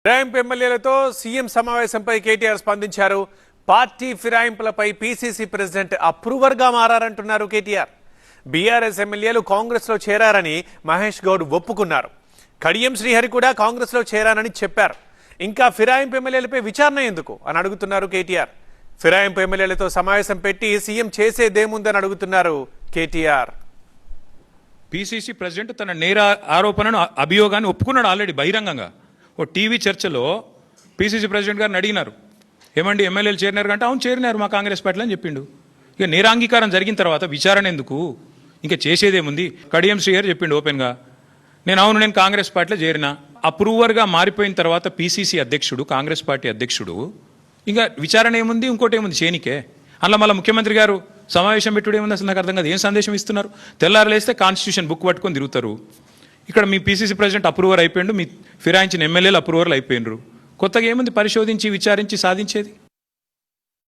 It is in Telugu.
ఫిరాయింపు ఎమ్మెల్యేలతో సీఎం సమావేశంపై కేటీఆర్ స్పందించారు. పార్టీ ఫిరాయింపులపై పీసీసీ ప్రెసిడెంట్ అప్రూవర్ గా మారారంటున్నారు కేటీఆర్. బీఆర్ఎస్ ఎమ్మెల్యేలు కాంగ్రెస్ లో చేరారని మహేష్ గౌడ్ ఒప్పుకున్నారు. కడియం శ్రీహరి కూడా కాంగ్రెస్ లో చేరారని చెప్పారు. ఇంకా ఫిరాయింపు ఎమ్మెల్యేలపై విచారణ ఎందుకు అని అడుగుతున్నారు కేటీఆర్. ఫిరాయింపు ఎమ్మెల్యేలతో సమావేశం పెట్టి సీఎం చేసేదేముందని అడుగుతున్నారు కేటీఆర్. పీసీసీ ప్రెసిడెంట్ తన నేర ఆరోపణను అభియోగాన్ని ఒప్పుకున్నాడు ఆల్రెడీ బహిరంగంగా. ఓ టీవీ చర్చలో పీసీసీ ప్రెసిడెంట్ గారిని అడిగినారు, ఏమండి ఎమ్మెల్యేలు చేరినారు కంటే అవును చేరినారు మా కాంగ్రెస్ పార్టీలో అని చెప్పిండు. ఇక నేరాంగీకారం జరిగిన తర్వాత విచారణ ఎందుకు, ఇంకా చేసేదేముంది. కడియం శ్రీహరి చెప్పిండు ఓపెన్గా, నేను కాంగ్రెస్ పార్టీలో చేరిన. అప్రూవర్గా మారిపోయిన తర్వాత పీసీసీ అధ్యక్షుడు, కాంగ్రెస్ పార్టీ అధ్యక్షుడు, ఇంకా విచారణ ఏముంది, ఇంకోటి ఏముంది చేనికే. అలా మళ్ళీ ముఖ్యమంత్రి గారు సమావేశం పెట్టుడు ఏముంది అసలు నాకు అర్థం కాదు. ఏం సందేశం ఇస్తున్నారు? తెల్లారలేస్తే కాన్స్టిట్యూషన్ బుక్ పట్టుకొని తిరుగుతారు. ఇక్కడ మీ పీసీసీ ప్రెసిడెంట్ అప్రూవర్ అయిపోయిండు, మీ ఫిరాయించిన ఎమ్మెల్యేలు అప్రూవర్లు అయిపోయినరు. కొత్తగా ఏముంది పరిశోధించి విచారించి సాధించేది?